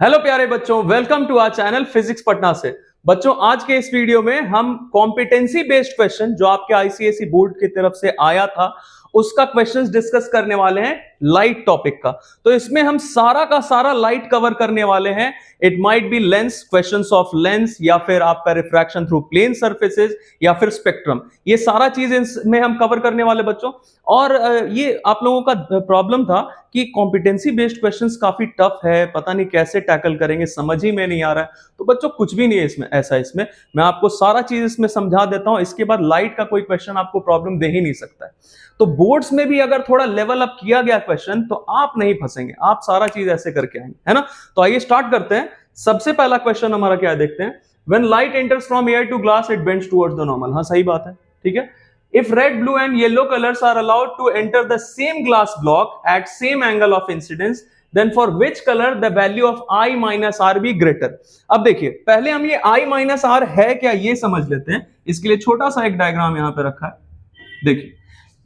Hello प्यारे बच्चों, welcome to our channel physics Patna से। बच्चों, आज के इस वीडियो में हम कॉम्पिटेंसी बेस्ड क्वेश्चन जो आपके आईसीएसई बोर्ड की तरफ से आया था उसका क्वेश्चंस डिस्कस करने वाले हैं, लाइट टॉपिक का। तो इसमें हम सारा का सारा लाइट कवर करने वाले हैं। It might be lens, questions of lens, या फिर आपका रिफ्रैक्शन थ्रू प्लेन सर्फेसेस, या फिर स्पेक्ट्रम। ये सारा चीज इसमें हम कवर करने वाले बच्चों। और ये आप लोगों का प्रॉब्लम था कि कॉम्पिटेंसी बेस्ड क्वेश्चंस काफी टफ है, पता नहीं कैसे टैकल करेंगे, समझ ही में नहीं आ रहा है। तो बच्चों, कुछ भी नहीं है इसमें ऐसा। इसमें मैं आपको सारा चीज इसमें समझा देता हूं। इसके बाद लाइट का कोई क्वेश्चन आपको प्रॉब्लम दे ही नहीं सकता है। तो बोर्ड्स में भी अगर थोड़ा लेवल अप किया गया क्वेश्चन तो आप नहीं फंसेंगे, आप सारा चीज ऐसे करके आएंगे, है ना। तो आइए स्टार्ट करते हैं। सबसे पहला क्वेश्चन हमारा क्या है, देखते हैं। When light enters from air to glass it bends towards the normal. हाँ, सही बात है, ठीक है। If red, blue and yellow colors are allowed to enter the same glass block at same angle of incidence, then for which color the value of I minus R be greater? अब देखिए, पहले हम ये I minus R है क्या ये समझ लेते हैं। इसके लिए छोटा सा एक डायग्राम यहां पे रखा है। देखिए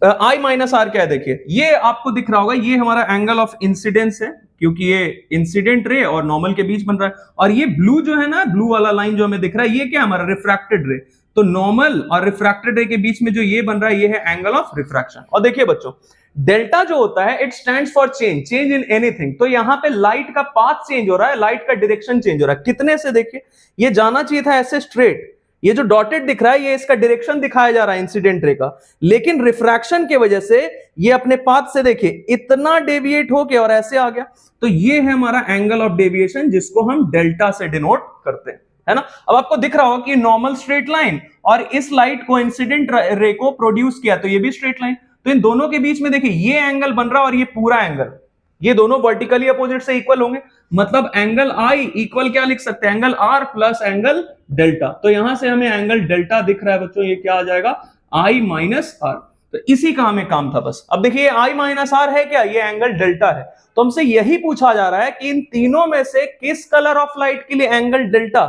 I माइनस आर क्या है, देखिए ये आपको दिख रहा होगा, ये हमारा एंगल ऑफ इंसिडेंस है, क्योंकि ये इंसिडेंट रे और नॉर्मल के बीच बन रहा है। और ये ब्लू जो है ना, ब्लू वाला लाइन जो हमें दिख रहा है, ये क्या है, हमारा रिफ्रैक्टेड रे। तो नॉर्मल और रिफ्रैक्टेड रे के बीच में जो ये बन रहा है, ये है एंगल ऑफ रिफ्रैक्शन। और देखिए बच्चों, डेल्टा जो होता है, it stands for change in anything. तो यहां पे लाइट का पाथ चेंज हो रहा है, लाइट का डायरेक्शन चेंज हो रहा है। कितने से, देखिए ये जाना चाहिए था ऐसे स्ट्रेट, ये जो डॉटेड दिख रहा है ये इसका डायरेक्शन दिखाया जा रहा है इंसिडेंट रे का, लेकिन रिफ्रैक्शन की वजह से ये अपने पाथ से देखिए इतना डेविएट होके और ऐसे आ गया। तो ये है हमारा एंगल ऑफ डेविएशन, जिसको हम डेल्टा से डिनोट करते हैं, है ना। अब आपको दिख रहा होगा कि नॉर्मल स्ट्रेट लाइन और इस लाइट को इंसिडेंट रे को प्रोड्यूस किया, तो ये भी स्ट्रेट लाइन। तो इन दोनों के बीच में देखिए ये एंगल बन रहा है और ये पूरा एंगल, ये दोनों वर्टिकली अपोजिट से इक्वल होंगे। मतलब एंगल आई इक्वल क्या लिख सकते हैं, angle r plus angle delta. तो यहां से हमें एंगल डेल्टा दिख रहा है बच्चों, ये क्या आ जाएगा, आई माइनस आर। तो इसी का हमें काम था बस। अब देखिए आई माइनस आर है क्या, ये एंगल डेल्टा है। तो हमसे यही पूछा जा रहा है कि इन तीनों में से किस कलर ऑफ लाइट के लिए एंगल डेल्टा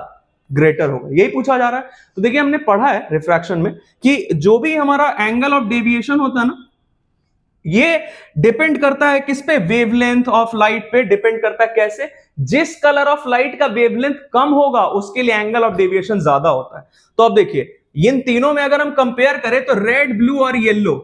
ग्रेटर होगा, यही पूछा जा रहा है। तो देखिए हमने पढ़ा है रिफ्रैक्शन में कि जो भी हमारा एंगल ऑफ डेविएशन होता है ना, ये डिपेंड करता है किस पे, वेवलेंथ ऑफ लाइट पे डिपेंड करता है। कैसे, जिस कलर ऑफ लाइट का वेवलेंथ कम होगा उसके लिए एंगल ऑफ डेविएशन ज्यादा होता है। तो अब देखिए इन तीनों में अगर हम कंपेयर करें तो रेड, ब्लू और येलो,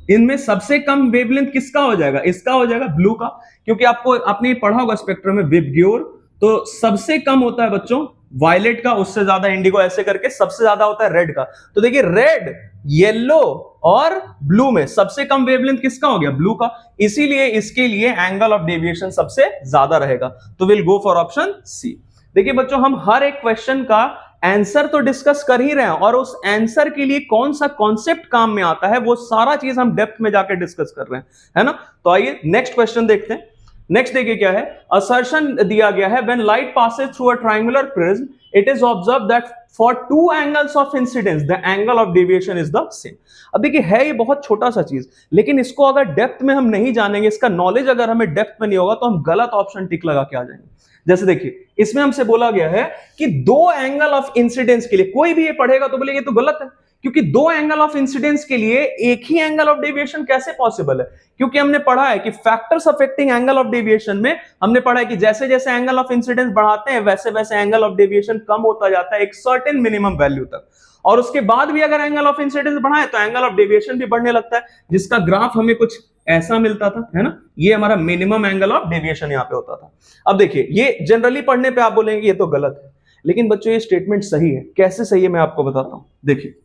इनमें सबसे कम वेवलेंथ किसका हो जाएगा, इसका हो जाएगा, ब्लू का। क्योंकि आपको आपने पढ़ा होगा स्पेक्ट्रम में विबग्योर, तो सबसे कम होता है बच्चों वायलेट का, उससे ज्यादा इंडिगो, ऐसे करके सबसे ज्यादा होता है रेड का। तो देखिए रेड, येलो और ब्लू में सबसे कम वेवलेंथ किसका हो गया, ब्लू का। इसीलिए इसके लिए एंगल ऑफ डेविएशन सबसे ज्यादा रहेगा। तो will go for option C. देखिए बच्चों, हम हर एक क्वेश्चन का आंसर तो डिस्कस कर ही रहे हैं, और उस आंसर के लिए कौन सा कॉन्सेप्ट काम में आता है वो सारा चीज हम डेप्थ में जाकर डिस्कस कर रहे हैं, है ना। तो आइए नेक्स्ट क्वेश्चन देखते हैं। नेक्स्ट देखिए क्या है, असर्शन दिया गया है, when light passes through a triangular prism it is observed that for two angles of incidence the angle of deviation is the same. अब देखिए है ये बहुत छोटा सा चीज, लेकिन इसको अगर डेप्थ में हम नहीं जानेंगे, इसका नॉलेज अगर हमें डेप्थ में नहीं होगा, तो हम गलत ऑप्शन टिक लगा के आ जाएंगे। जैसे देखिए इसमें हमसे बोला गया है कि दो एंगल ऑफ इंसिडेंस के लिए, कोई भी ये पढ़ेगा तो बोलेगा ये तो गलत है, क्योंकि दो एंगल ऑफ इंसिडेंस के लिए एक ही एंगल ऑफ डेविएशन कैसे पॉसिबल है। क्योंकि हमने पढ़ा है कि factors affecting angle of deviation में हमने पढ़ा है कि जैसे जैसे एंगल ऑफ इंसिडेंस बढ़ाते हैं वैसे वैसे एंगल ऑफ डेविएशन कम होता जाता है एक सर्टेन मिनिमम वैल्यू तक, और उसके बाद भी अगर एंगल ऑफ इंसिडेंस बढ़ाए तो एंगल ऑफ डेविएशन भी बढ़ने लगता है, जिसका ग्राफ हमें कुछ ऐसा मिलता था, है ना। ये हमारा मिनिमम एंगल ऑफ डेविएशन यहाँ पे होता था। अब देखिए ये जनरली पढ़ने पे आप बोलेंगे ये तो गलत है, लेकिन बच्चों ये स्टेटमेंट सही है। कैसे सही है मैं आपको बताता हूं। देखिए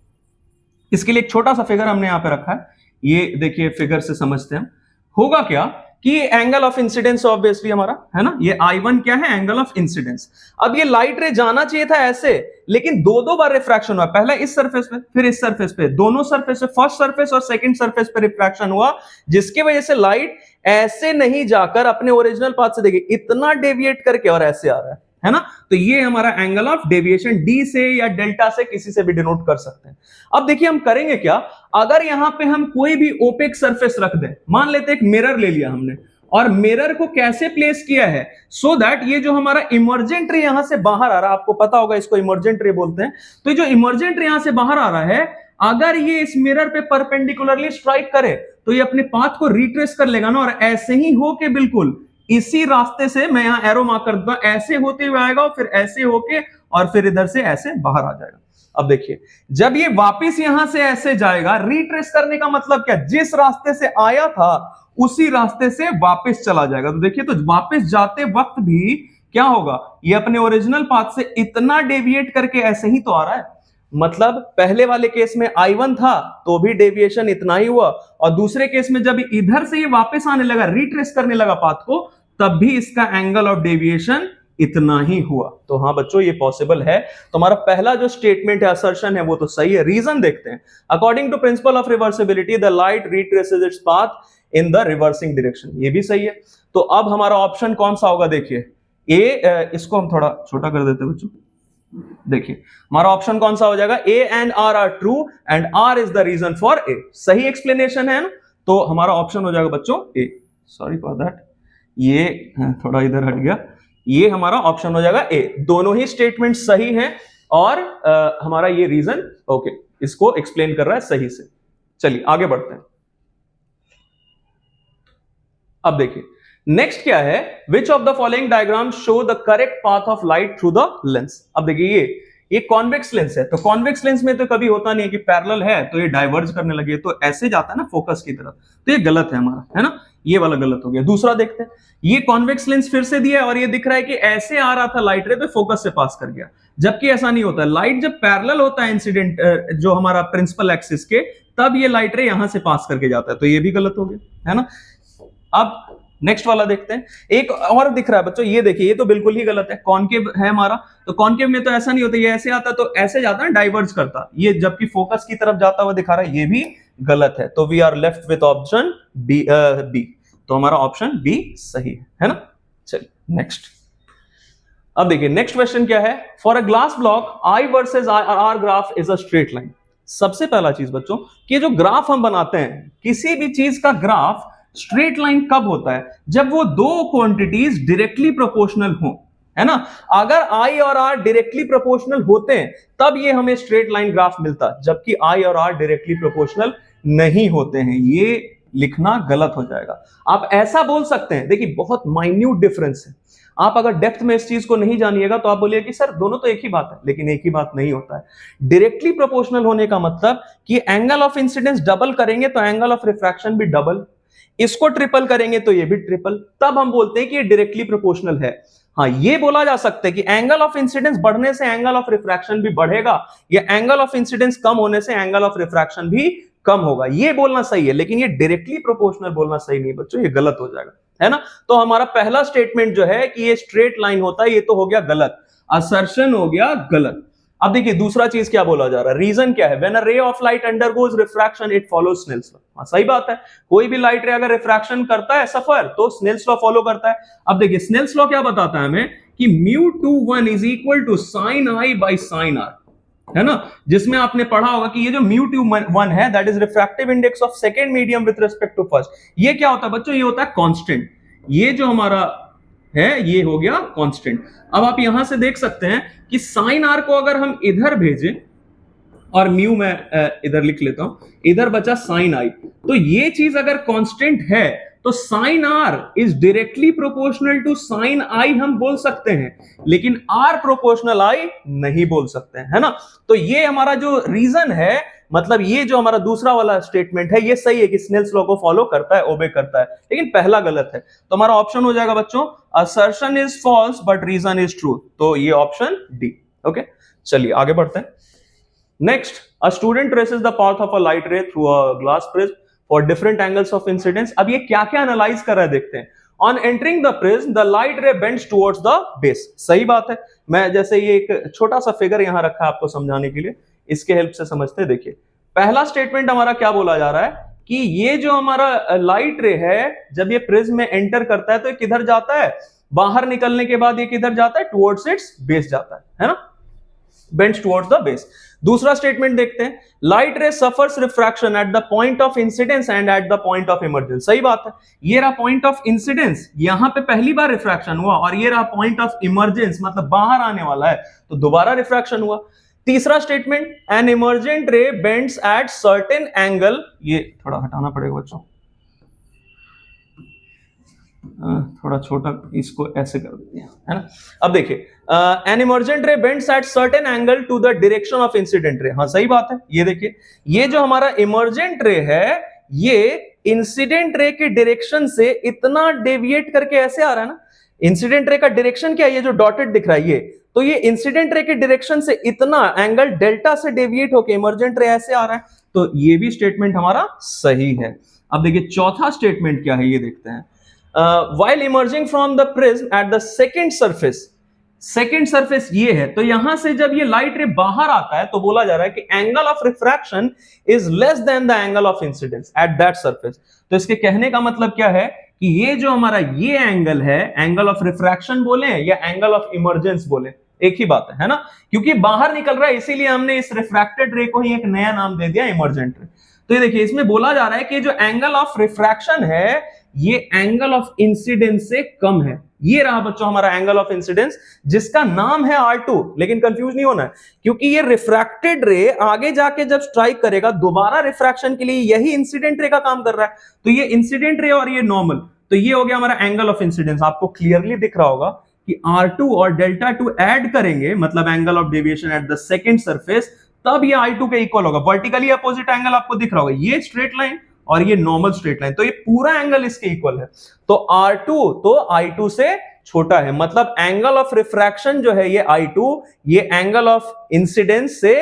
इसके लिए एक छोटा सा फिगर हमने यहां पे रखा है, ये देखिए फिगर से समझते हैं होगा क्या कि एंगल ऑफ इंसिडेंस ऑब्वियसली हमारा, है ना, ये I1 क्या है, एंगल ऑफ इंसिडेंस। अब ये लाइट रे जाना चाहिए था ऐसे, लेकिन दो दो बार रिफ्रैक्शन हुआ, पहले इस सरफेस पे फिर इस सरफेस पे, दोनों सरफेस पे, फर्स्ट सरफेस और सेकंड सरफेस पे रिफ्रैक्शन हुआ, जिसकी वजह से लाइट ऐसे नहीं जाकर अपने ओरिजिनल पाथ से देखिए इतना डेविएट करके और ऐसे आ रहा है ना। तो ये हमारा एंगल ऑफ डेविएशन डी से या डेल्टा से किसी से भी डिनोट कर सकते हैं। अब देखिए हम करेंगे क्या, अगर यहां पे हम कोई भी ओपेक सरफेस रख दें, मान लेते एक मिरर ले लिया हमने, और मिरर को कैसे प्लेस किया है, सो दैट ये जो हमारा इमर्जेंट रे यहां से बाहर आ रहा है, आपको पता होगा इसको इमर्जेंट रे बोलते हैं। तो ये जो इमर्जेंट रे यहां से बाहर आ रहा है, अगर ये इस मिरर पे परपेंडिकुलरली स्ट्राइक करे तो ये अपने पाथ को रिट्रेस कर लेगा ना, और ऐसे ही हो के बिल्कुल इसी रास्ते से मैं यहां एरो मार्क कर दूंगा, ऐसे होते हुए आएगा और फिर ऐसे होके और फिर इधर से ऐसे बाहर आ जाएगा। अब देखिए, जब ये वापस यहां से ऐसे जाएगा, रिट्रेस करने का मतलब क्या, जिस रास्ते से आया था उसी रास्ते से वापस चला जाएगा। तो देखिए, तो वापस जाते वक्त भी क्या होगा, ये अपने ओरिजिनल पाथ से इतना डेविएट करके ऐसे ही तो आ रहा है। मतलब पहले वाले केस में I1 था तो भी डेविएशन इतना ही हुआ, और दूसरे केस में जब इधर से ये वापस आने लगा, रिट्रेस करने लगा पाथ को, तब भी इसका एंगल ऑफ डेविएशन इतना ही हुआ। तो हाँ बच्चों, ये पॉसिबल है। तो हमारा पहला जो स्टेटमेंट है, असर्शन है, वो तो सही है। रीजन देखते हैं। According to principle of reversibility the light retraces its path in the reversing direction, ये भी सही है। तो अब हमारा ऑप्शन कौन सा होगा, देखिए ए, इसको हम थोड़ा छोटा कर देते हैं बच्चों। देखिए हमारा ऑप्शन कौन सा हो जाएगा, A and R true and R is the reason for A. सही एक्सप्लेनेशन है ना, तो हमारा ऑप्शन हो जाएगा बच्चों ए। सॉरी फॉर दैट, ये थोड़ा इधर हट गया, ये हमारा ऑप्शन हो जाएगा ए। दोनों ही स्टेटमेंट सही हैं और हमारा ये रीजन ओके इसको एक्सप्लेन कर रहा है सही से। चलिए आगे बढ़ते हैं। अब देखिए नेक्स्ट क्या है, which of the following diagram show the correct path of light through the lens. अब देखिए ये कॉन्वेक्स लेंस है, तो कॉन्वेक्स लेंस में तो कभी होता नहीं है कि पैरेलल है तो ये डाइवर्ज करने लगे, तो ऐसे जाता है ना फोकस की तरफ, तो ये गलत है हमारा, है ना, ये वाला गलत हो गया। दूसरा देखते हैं, ये कॉन्वेक्स लेंस फिर से दिया है और ये दिख रहा है कि ऐसे आ रहा था लाइट रे तो फोकस से पास कर गया, जबकि ऐसा नहीं होता। लाइट जब पैरेलल होता है इंसिडेंट जो हमारा प्रिंसिपल एक्सिस के, तब ये लाइट रे यहां से पास करके जाता है, तो ये भी गलत हो गया, है ना। अब नेक्स्ट वाला देखते हैं, एक और दिख रहा है बच्चों, ये देखिए, ये तो बिल्कुल ही गलत है। कॉन्केव है हमारा, तो कॉन्केव में तो ऐसा नहीं होता, ये ऐसे आता तो ऐसे जाता है, डाइवर्ज करता, ये जबकि फोकस की तरफ जाता हुआ दिखा रहा है, ये भी गलत है। तो we are left with option B, B. तो हमारा ऑप्शन बी सही है ना। चलिए नेक्स्ट। अब देखिए नेक्स्ट क्वेश्चन क्या है, for a glass block i versus r graph is a straight line. सबसे पहला चीज बच्चों कि जो ग्राफ हम बनाते हैं, किसी भी चीज का ग्राफ स्ट्रेट लाइन कब होता है, जब वो दो क्वांटिटीज डायरेक्टली प्रोपोर्शनल हो, है ना। अगर आई और आर डायरेक्टली प्रोपोर्शनल होते हैं तब ये हमें स्ट्रेट लाइन ग्राफ मिलता, जबकि आई और आर डायरेक्टली प्रोपोर्शनल नहीं होते हैं, ये लिखना गलत हो जाएगा। आप ऐसा बोल सकते हैं, देखिए बहुत माइन्यूट डिफरेंस है, आप अगर डेप्थ में इस चीज को नहीं जानिएगा तो आप बोलिए कि सर दोनों तो एक ही बात है, लेकिन एक ही बात नहीं होता है। डायरेक्टली प्रोपोर्शनल होने का मतलब कि एंगल ऑफ इंसिडेंस डबल करेंगे तो एंगल ऑफ रिफ्रैक्शन भी डबल, इसको ट्रिपल करेंगे तो ये भी ट्रिपल, तब हम बोलते हैं कि ये डायरेक्टली प्रोपोर्शनल है। हाँ, ये बोला जा सकता है कि एंगल ऑफ इंसिडेंस बढ़ने से एंगल ऑफ रिफ्रैक्शन भी बढ़ेगा, या एंगल ऑफ इंसिडेंस कम होने से एंगल ऑफ रिफ्रैक्शन भी कम होगा, ये बोलना सही है, लेकिन ये डायरेक्टली प्रोपोर्शनल बोलना सही नहीं बच्चों, ये गलत हो जाएगा, है ना। तो हमारा पहला स्टेटमेंट जो है कि ये स्ट्रेट लाइन होता है, ये तो हो गया गलत, असर्शन हो गया गलत। अब देखिए दूसरा चीज क्या बोला जा रहा है, रीजन क्या है, when a ray of light undergoes refraction it follows Snell's law. हाँ सही बात है, कोई भी लाइट रे अगर रिफ्रैक्शन करता है सफर, तो स्नेल्स लॉ फॉलो करता है। अब देखिए स्नेल्स लॉ क्या बताता है हमें कि μ21 is equal to sine i by sine r, है ना, जिसमें आपने पढ़ा होगा कि ये जो μ21 है that is refractive index of second medium with respect to first. ये क्या होता है बच्चों, ये होता है कांस्टेंट, ये जो हमारा है ये हो गया कांस्टेंट। अब आप यहां से देख सकते हैं कि साइन आर को अगर हम इधर भेजें, और म्यू मैं इधर लिख लेता हूं, इधर बचा साइन आई, तो ये चीज अगर कांस्टेंट है तो sine r is directly proportional to sine i हम बोल सकते हैं, लेकिन आर प्रोपोर्शनल आई नहीं बोल सकते हैं, है ना। तो ये हमारा जो रीजन है, मतलब ये जो हमारा दूसरा वाला स्टेटमेंट है, ये सही है कि स्नेल्स लॉ को फॉलो करता है, ओबे करता है, लेकिन पहला गलत है। तो हमारा ऑप्शन हो जाएगा बच्चों, assertion is false but reason is true, तो ये ऑप्शन डी। ओके चलिए आगे बढ़ते हैं। Next, a student traces the path of a light ray through a glass prism for different angles of incidence. अब ये क्या क्या एनालाइज कर रहा है देखते हैं। On entering the prism the light ray bends towards the base. सही बात है, मैं जैसे ये एक छोटा सा फिगर यहां रखा है आपको समझाने के लिए, इसके हेल्प से समझते हैं। देखिए पहला स्टेटमेंट हमारा क्या बोला जा रहा है कि ये जो हमारा लाइट रे है जब ये प्रिज्म में एंटर करता है तो ये किधर जाता है, बाहर निकलने के बाद ये किधर जाता है, टुवर्ड्स इट्स बेस जाता है ना, बेंड्स टुवर्ड्स द बेस। दूसरा स्टेटमेंट देखते हैं, लाइट रे suffers refraction at the point of incidence and at the point of emergence. सही बात है, ये रहा पॉइंट ऑफ इंसिडेंस, यहां पे पहली बार रिफ्रैक्शन हुआ, और ये रहा पॉइंट ऑफ इमर्जेंस मतलब बाहर आने वाला है, तो दोबारा रिफ्रैक्शन हुआ। तीसरा statement, an emergent ray bends at certain angle, ये थोड़ा हटाना पड़ेगा बच्चों, थोड़ा छोटा, इसको ऐसे कर दिया है ना। अब देखिए, an emergent ray bends at certain angle to the direction of incident ray. हाँ सही बात है, ये देखिए, ये जो हमारा इमर्जेंट रे है ये इंसिडेंट रे के डायरेक्शन से इतना डेविएट करके ऐसे आ रहा है ना। इंसिडेंट रे का डायरेक्शन क्या है, ये जो डॉटेड दिख रहा है ये, तो ये इंसिडेंट रे के डायरेक्शन से इतना एंगल डेल्टा से डेविएट होके इमर्जेंट रे ऐसे आ रहा है, तो ये भी स्टेटमेंट हमारा सही है। अब देखिए चौथा स्टेटमेंट क्या है, ये देखते हैं। while emerging from the prism at the second surface, second surface ये है, तो यहां से जब ये लाइट रे बाहर आता है तो बोला जा रहा है कि angle of refraction is less than the angle of incidence at that surface. तो इसके कहने का मतलब क्या है कि ये जो हमारा ये एंगल है, एंगल ऑफ रिफ्रैक्शन बोले या एंगल ऑफ इमर्जेंस बोले, एक ही बात है ना, क्योंकि बाहर निकल रहा है इसीलिए हमने इस रिफ्रैक्टेड रे को ही एक नया नाम दे दिया इमर्जेंट रे। तो ये देखिए इसमें बोला जा रहा है कि जो एंगल ऑफ रिफ्रैक्शन है ये एंगल ऑफ इंसिडेंस से कम है। ये रहा बच्चों हमारा एंगल ऑफ इंसिडेंस, जिसका नाम है R2, लेकिन कंफ्यूज नहीं होना है क्योंकि ये रिफ्रैक्टेड रे आगे जाके जब स्ट्राइक करेगा दोबारा रिफ्रैक्शन के लिए यही इंसिडेंट रे का काम कर रहा है। तो ये इंसिडेंट रे और ये नॉर्मल, तो ये हो गया हमारा एंगल ऑफ इंसिडेंस। आपको क्लियरली दिख रहा होगा कि R2 और डेल्टा 2 ऐड करेंगे, मतलब angle of deviation at the second surface, तब ये I2 के इक्वल होगा। वर्टिकली अपोजिट एंगल आपको दिख रहा होगा, ये स्ट्रेट लाइन और ये नॉर्मल स्ट्रेट लाइन, तो ये पूरा एंगल इसके इक्वल है। तो R2 तो I2 से छोटा है, मतलब एंगल ऑफ रिफ्रैक्शन जो है ये I2, ये एंगल ऑफ इंसिडेंस से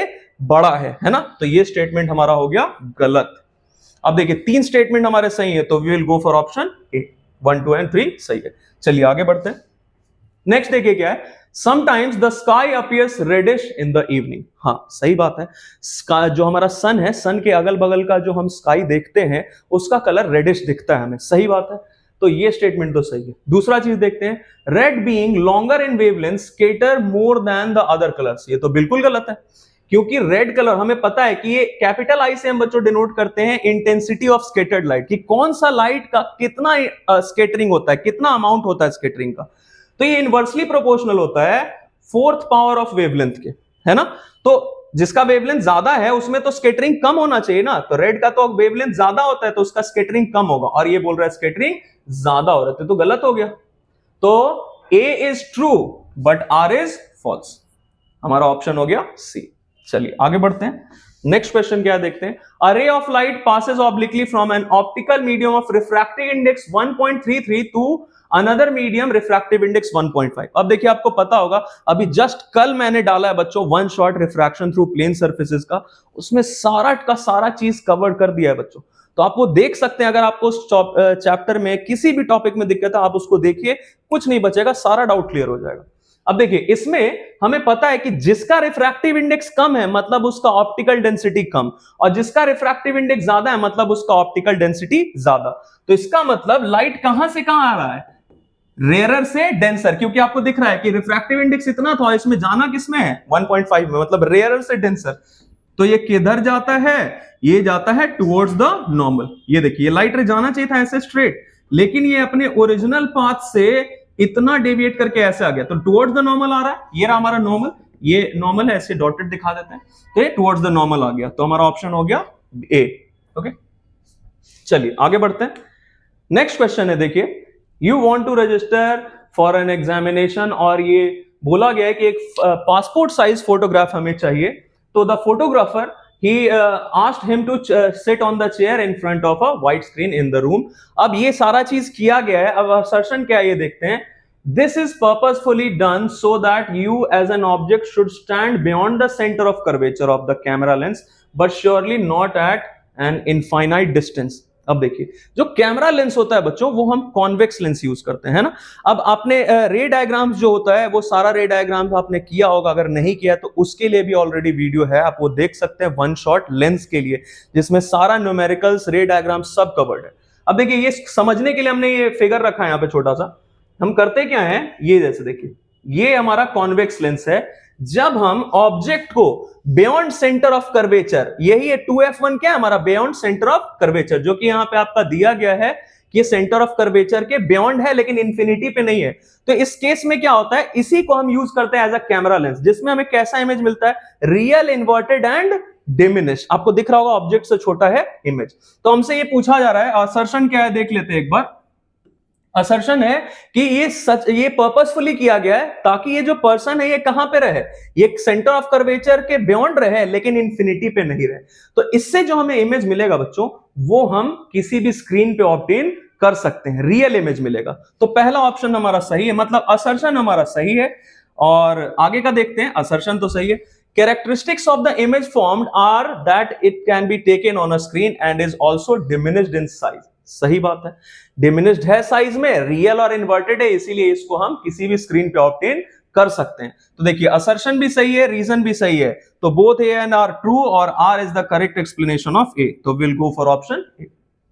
बड़ा है ना। तो ये स्टेटमेंट हमारा हो गया गलत। अब देखिए तीन स्टेटमेंट हमारे सही है, तो we will go for option A, 1, 2 and 3 सही है। चलिए आगे बढ़ते हैं। नेक्स्ट देखिए क्या है, sometimes the sky appears reddish in the evening. हाँ सही बात है, स्काई जो हमारा सन है, सन के अगल बगल का जो हम स्काई देखते हैं उसका कलर रेडिश दिखता है हमें, सही बात है, तो ये स्टेटमेंट तो सही है। दूसरा चीज देखते हैं, red being longer in wavelength scatter more than the other colours. ये तो बिल्कुल गलत है, क्योंकि रेड कलर हमें पता है कि ये कैपिटल आई से हम बच्चों डिनोट करते हैं इंटेंसिटी ऑफ स्कैटर्ड लाइट, कि कौन सा लाइट का कितना स्कैटरिंग होता है, कितना अमाउंट होता है स्कैटरिंग का। तो ये इनवर्सली प्रोपोर्शनल होता है 4th पावर ऑफ वेवलेंथ के, है ना। तो जिसका वेवलेंथ ज्यादा है उसमें तो स्कैटरिंग कम होना चाहिए ना, तो रेड का तो वेवलेंथ ज्यादा होता है तो उसका स्कैटरिंग कम होगा, और ये बोल रहा है स्कैटरिंग ज्यादा हो रहा है, तो गलत हो गया। तो A is true but R is false, हमारा ऑप्शन हो गया C। चलिए आगे बढ़ते हैं। नेक्स्ट क्वेश्चन क्या देखते हैं, a ray of light passes obliquely from an optical medium of refractive index 1.33 to another medium refractive index 1.5। अब देखिए आपको पता होगा अभी जस्ट कल मैंने डाला है बच्चों one shot refraction through plane surfaces का, उसमें सारा का सारा चीज कवर कर दिया है बच्चों। तो आप वो देख सकते हैं, अगर आपको उस चैप्टर में किसी भी टॉपिक में दिक्कत है आप उसको देखिए, कुछ नहीं बचेगा, सारा डाउट क्लियर हो जाएगा। अब देखिए इसमें हमें पता है कि जिसका रिफ्रैक्टिव इंडेक्स कम है मतलब उसका ऑप्टिकल डेंसिटी कम, और जिसका रिफ्रैक्टिव इंडेक्स ज्यादा है मतलब उसका ऑप्टिकल डेंसिटी ज्यादा। तो इसका मतलब लाइट कहां से कहां आ रहा है, रेयरर से डेंसर, क्योंकि आपको दिख रहा है कि रिफ्रैक्टिव इंडेक्स इतना था, इसमें जाना किसमें है 1.5 में, मतलब रेयरर से डेंसर। तो ये किधर जाता है, ये जाता है टुवर्ड्स द नॉर्मल। ये देखिए लाइट रे जाना चाहिए था ऐसे स्ट्रेट, लेकिन ये अपने ओरिजिनल पाथ से इतना डेविएट करके ऐसे आ गया, तो टुवर्ड्स द नॉर्मल आ रहा है। ये रहा हमारा नॉर्मल, ये नॉर्मल है, ऐसे डॉटेड दिखा देते हैं, तो ये टुवर्ड्स द नॉर्मल आ गया, तो हमारा ऑप्शन हो गया ए। ओके चलिए आगे बढ़ते हैं। नेक्स्ट क्वेश्चन है, देखिए you want to register for an examination, और ये बोला गया है कि एक पासपोर्ट साइज फोटोग्राफ हमें चाहिए। तो the photographer he asked him to sit on the chair in front of a white screen in the room। अब ये सारा चीज किया गया है, अब assertion क्या है ये देखते हैं। This is purposefully done so that you as an object should stand beyond the center of curvature of the camera lens but surely not at an infinite distance। अब देखिए जो कैमरा लेंस होता है बच्चों वो हम कॉन्वेक्स लेंस यूज करते हैं ना। अब आपने रे डायग्राम्स जो होता है वो सारा रे डायग्राम्स आपने किया होगा, अगर नहीं किया तो उसके लिए भी ऑलरेडी वीडियो है, आप वो देख सकते हैं वन शॉट लेंस के लिए, जिसमें सारा न्यूमेरिकल्स रे डायग्राम सब कवर्ड है। अब देखिए ये समझने के लिए हमने ये फिगर रखा है यहाँ पे छोटा सा, हम करते क्या है, ये जैसे देखिए ये हमारा कॉन्वेक्स लेंस है, जब हम ऑब्जेक्ट को बियॉन्ड सेंटर ऑफ कर्वेचर, यही है 2f1 क्या है हमारा बियॉन्ड सेंटर ऑफ कर्वेचर, जो कि यहां पे आपका दिया गया है कि सेंटर ऑफ कर्वेचर के बियॉन्ड है लेकिन इंफिनिटी पे नहीं है। तो इस केस में क्या होता है, इसी को हम यूज करते हैं एज अ कैमरा लेंस, जिसमें हमें कैसा इमेज मिलता है, रियल, इन्वर्टेड एंड डिमिनिश। आपको दिख रहा होगा ऑब्जेक्ट से छोटा है इमेज। तो हमसे ये पूछा जा रहा है, असर्शन क्या है देख लेते हैं एक बार। असर्शन है कि ये पर्पसफुली किया गया है ताकि ये जो पर्सन है ये कहां पे रहे, ये सेंटर ऑफ कर्वेचर के बियॉन्ड रहे लेकिन इंफिनिटी पे नहीं रहे। तो इससे जो हमें इमेज मिलेगा बच्चों, वो हम किसी भी स्क्रीन पे ऑब्टेन कर सकते हैं, रियल इमेज मिलेगा। तो पहला ऑप्शन हमारा सही है, मतलब असर्शन हमारा सही है। और आगे का देखते हैं, असर्शन तो सही है। Characteristics of the image formed are that it can be taken on a screen and is also diminished in size. सही बात है, डिमिनिश्ड है साइज में, रियल और इन्वर्टेड है, इसीलिए इसको हम किसी भी स्क्रीन पे ऑब्टेन कर सकते हैं। तो देखिए असर्शन भी सही है, रीजन भी सही है, तो both A and R true और R is the correct explanation of A. तो will go for option A.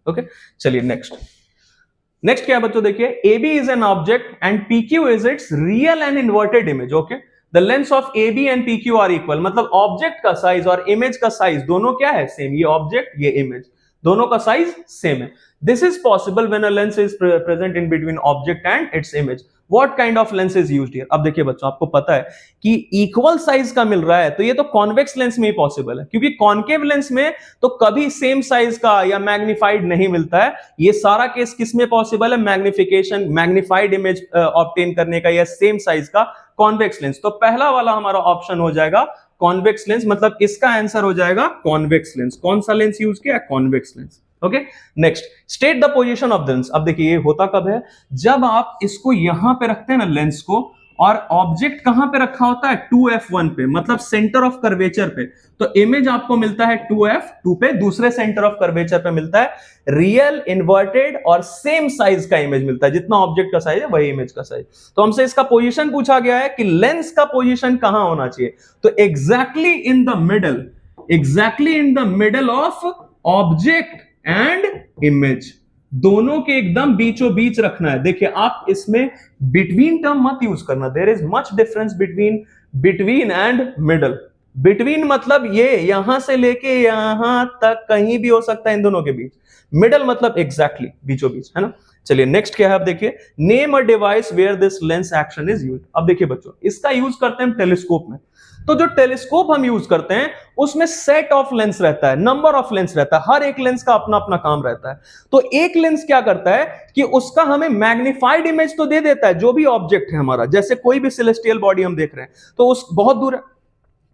Okay, चलिए नेक्स्ट क्या है बच्चों, देखिए AB is an object and PQ is its real and inverted image. Okay, the lens of AB and PQ are equal, मतलब object का size और image का size दोनों क्या है, सेम। ये ऑब्जेक्ट ये इमेज दोनों का साइज सेम है। This is possible when a lens is present in between object and its image. What kind of lens is used here. अब देखिए बच्चों, आपको पता है कि इक्वल साइज का मिल रहा है, तो ये तो कॉन्वेक्स लेंस में ही पॉसिबल है, क्योंकि कॉन्केव लेंस में तो कभी सेम साइज का या मैग्निफाइड नहीं मिलता है। ये सारा केस किस में पॉसिबल है, मैग्निफिकेशन, मैग्निफाइड इमेज ऑब्टेन करने का या सेम साइज का कॉन्वेक्स लेंस। तो पहला वाला हमारा ऑप्शन हो जाएगा कॉन्वेक्स लेंस, मतलब इसका आंसर हो जाएगा कॉन्वेक्स लेंस। कौन सा लेंस यूज किया, convex lens. Okay, next, state the position of the lens. अब देखिए ये होता कब है, जब आप इसको यहां पे रखते हैं ना लेंस को, और ऑब्जेक्ट कहां पे रखा होता है, 2f1 पे, मतलब सेंटर ऑफ कर्वेचर पे। तो इमेज आपको मिलता है 2f2 पे, दूसरे सेंटर ऑफ कर्वेचर पे मिलता है रियल, इन्वर्टेड और सेम साइज का इमेज मिलता है। जितना ऑब्जेक्ट का साइज है वही इमेज का साइज। तो हमसे इसका पोजीशन पूछा गया है कि लेंस का पोजीशन कहां होना चाहिए, तो exactly in the middle, exactly in the middle of object and image, दोनों के एकदम बीचों बीच रखना है। देखिए आप इसमें बिटवीन टर्म मत यूज करना, there is much difference between and middle. Between मतलब ये यहां से लेके यहां तक कहीं भी हो सकता है इन दोनों के बीच। मिडल मतलब एग्जैक्टली बीचों बीच, है ना। चलिए नेक्स्ट क्या है, अब देखिए name a device where this lens action is used. अब देखिए बच्चों, इसका यूज करते हैं हम टेलीस्कोप में। तो जो टेलीस्कोप हम यूज करते हैं उसमें सेट ऑफ लेंस रहता है, नंबर ऑफ लेंस रहता है, हर एक लेंस का अपना अपना काम रहता है। तो एक लेंस क्या करता है कि उसका हमें मैग्निफाइड इमेज तो दे देता है, जो भी ऑब्जेक्ट है हमारा, जैसे कोई भी सेलेस्टियल बॉडी हम देख रहे हैं तो उस बहुत दूर है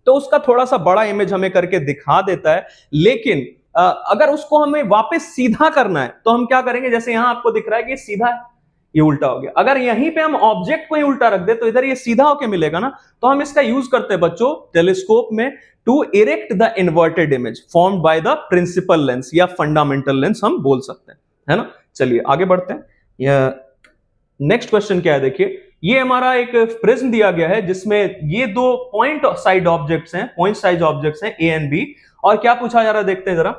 तो उसका थोड़ा सा बड़ा इमेज हमें करके दिखा देता है। लेकिन अगर उसको हमें वापस सीधा करना है तो हम क्या करेंगे, जैसे यहां आपको दिख रहा है कि सीधा है, ये उल्टा हो गया। अगर यहीं पे हम ऑब्जेक्ट को ही उल्टा रख दे तो इधर ये सीधा होके मिलेगा ना। तो हम इसका यूज करते हैं बच्चों टेलीस्कोप में to erect the inverted image formed by the principal lens या फंडामेंटल लेंस हम बोल सकते हैं, है ना। चलिए आगे बढ़ते हैं। नेक्स्ट क्वेश्चन क्या है, देखिए ये हमारा एक प्रिज्म दिया गया है जिसमें ये दो पॉइंट साइड ऑब्जेक्ट्स हैं, पॉइंट साइड ऑब्जेक्ट्स हैं ए एंड बी। और क्या पूछा जा रहा है देखते हैं जरा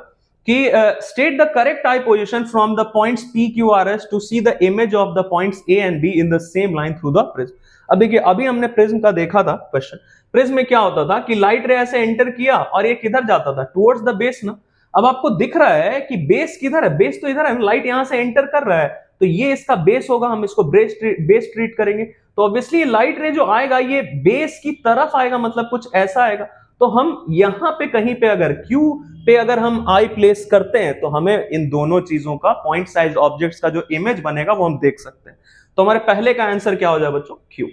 कि state the correct eye position from the points P Q R S to see the image of the points A and B in the same line through the prism. अब देखिए अभी हमने प्रिज्म का देखा था क्वेश्चन। प्रिज्म में क्या होता था कि लाइट रे ऐसे एंटर किया और ये किधर जाता था, टुवर्ड्स द बेस ना। अब आपको दिख रहा है कि बेस किधर है, बेस तो इधर है, लाइट यहां से एंटर कर रहा है तो ये इसका बेस होगा, हम इसको बेस ट्रीट करेंगे। तो ऑब्वियसली लाइट रे जो आएगा ये बेस की तरफ आएगा, मतलब कुछ ऐसा आएगा। तो हम यहां पे कहीं पे अगर Q पे अगर हम आई प्लेस करते हैं तो हमें इन दोनों चीजों का पॉइंट साइज ऑब्जेक्ट्स का जो इमेज बनेगा वो हम देख सकते हैं। तो हमारे पहले का आंसर क्या हो जाए बच्चों, Q।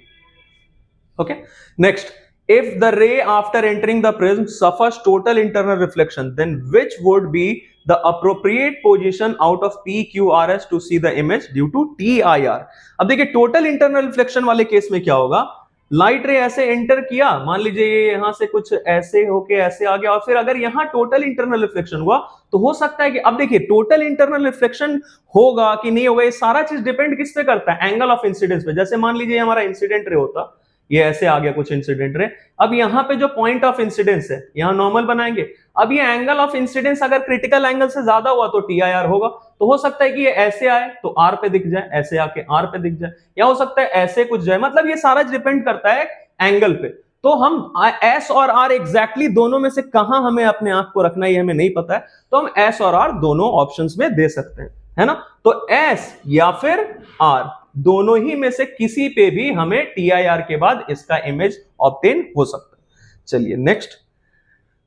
Okay, next, if the ray after entering the prism suffers total internal reflection then which would be the appropriate position out of PQRS to see the image due to TIR। अब देखिए total internal reflection वाले case में क्या होगा, light रे ऐसे enter किया, मान लीजिए ये यहां से कुछ ऐसे होके ऐसे आ गया और फिर अगर यहां टोटल इंटरनल रिफ्लेक्शन हुआ तो हो सकता है कि, अब देखिए टोटल इंटरनल रिफ्लेक्शन होगा कि नहीं होगा ये सारा चीज डिपेंड किस पे करता है, एंगल ऑफ इंसिडेंस पे। जैसे मान लीजिए हमारा इंसिडेंट रे होता, ये ऐसे आ गया कुछ इंसिडेंट रे, अब यहां पे जो पॉइंट ऑफ इंसिडेंस है यहां नॉर्मल बनाएंगे। अब ये एंगल ऑफ इंसिडेंस अगर क्रिटिकल एंगल से ज्यादा हुआ तो TIR होगा। तो हो सकता है कि ये ऐसे आए तो R पे दिख जाए, ऐसे आके R पे दिख जाए, या हो सकता है ऐसे कुछ जाए, मतलब ये सारा डिपेंड करता है एंगल पे। तो हम S और R एग्जैक्टली दोनों में से कहां हमें अपने आंख को रखना है ये हमें नहीं पता है, तो हम S और R दोनों ऑप्शंस में दे सकते हैं, है ना। तो S या फिर R दोनों ही में से किसी पे भी हमें TIR के बाद इसका इमेज ऑब्टेन हो सकता है। चलिए नेक्स्ट,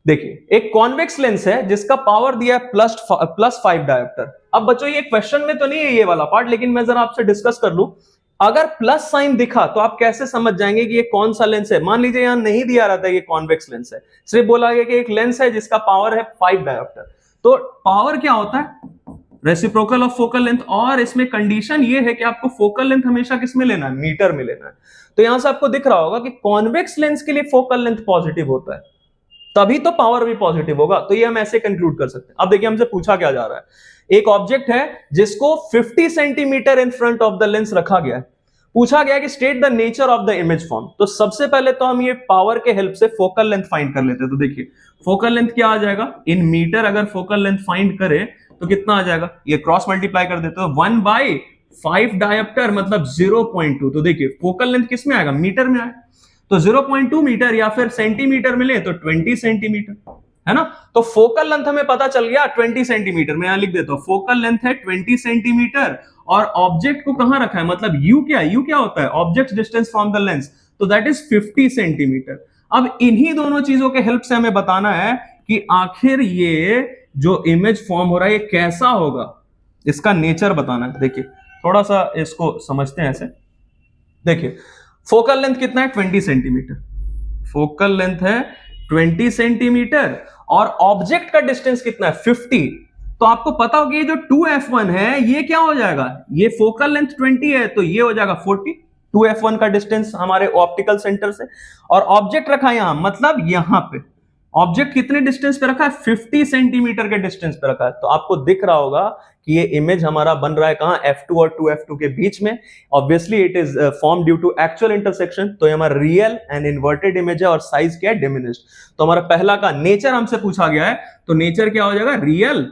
देखिए एक कॉन्वेक्स लेंस है जिसका पावर दिया है +5 डायोप्टर। अब बच्चों ये क्वेश्चन में तो नहीं है ये वाला पार्ट, लेकिन मैं जरा आपसे डिस्कस कर लूं। अगर प्लस साइन दिखा तो आप कैसे समझ जाएंगे कि ये कौन सा लेंस है। मान लीजिए यहां नहीं दिया रहा था ये कॉन्वेक्स लेंस है, सिर्फ बोला गया कि एक लेंस है जिसका पावर है 5 डायोप्टर। तो पावर क्या होता है? Reciprocal of focal length. और इसमें कंडीशन ये है कि आपको फोकल लेंथ हमेशा किस में लेना है? मीटर में लेना है। तो यहां से आपको दिख रहा होगा कि कॉन्वेक्स लेंस के लिए फोकल लेंथ पॉजिटिव होता है, तभी तो पावर भी पॉजिटिव होगा। तो ये हम ऐसे कंक्लूड कर सकते हैं। अब देखिए हमसे पूछा क्या जा रहा है। एक ऑब्जेक्ट है जिसको 50 centimetre in front of the lens रखा गया है। पूछा गया कि state the nature of the image form. तो सबसे पहले तो हम ये पावर के हेल्प से फोकल लेंथ फाइंड कर लेते हैं। तो देखिए फोकल लेंथ क्या आ जाएगा इन मीटर। अगर फोकल लेंथ फाइंड करें तो कितना आ जाएगा? ये क्रॉस मल्टीप्लाई कर देते हो 1/5 डायोप्टर मतलब 0.2। तो देखिए फोकल लेंथ किस में आएगा? मीटर में आएगा। तो 0.2 मीटर या फिर सेंटीमीटर में ले तो 20 सेंटीमीटर, है ना। तो फोकल लेंथ हमें पता चल गया 20 सेंटीमीटर। मैं यहां लिख देता हूं फोकल लेंथ है 20 सेंटीमीटर। और ऑब्जेक्ट को कहां रखा है? मतलब यू क्या होता है? Object distance from the lens. तो दैट इज 50 सेंटीमीटर। अब इन्हीं दोनों चीजों के हेल्प से हमें बताना है कि आखिर ये जो इमेज फॉर्म हो रहा है ये कैसा होगा, इसका नेचर बताना है। देखिए थोड़ा सा इसको समझते हैं ऐसे। देखिए फोकल लेंथ कितना है? 20 सेंटीमीटर। फोकल लेंथ है 20 सेंटीमीटर और ऑब्जेक्ट का डिस्टेंस कितना है? 50। तो आपको पता होगा ये जो 2f1 है ये क्या हो जाएगा? ये फोकल लेंथ 20 है तो ये हो जाएगा 40। 2f1 का डिस्टेंस हमारे ऑप्टिकल सेंटर से, और ऑब्जेक्ट रखा यहां, मतलब यहां पे ऑब्जेक्ट कितने डिस्टेंस पे रखा है? 50 सेंटीमीटर के डिस्टेंस पे रखा है। तो आपको दिख रहा होगा कि ये इमेज हमारा बन रहा है कहां? f2 और 2f2 के बीच में। Obviously it is form due to actual intersection. तो ये हमारा रियल एंड इन्वर्टेड इमेज है और साइज क्या है? डिमिनिश्ड। तो हमारा पहला का नेचर हमसे पूछा गया है, तो नेचर क्या हो जाएगा? रियल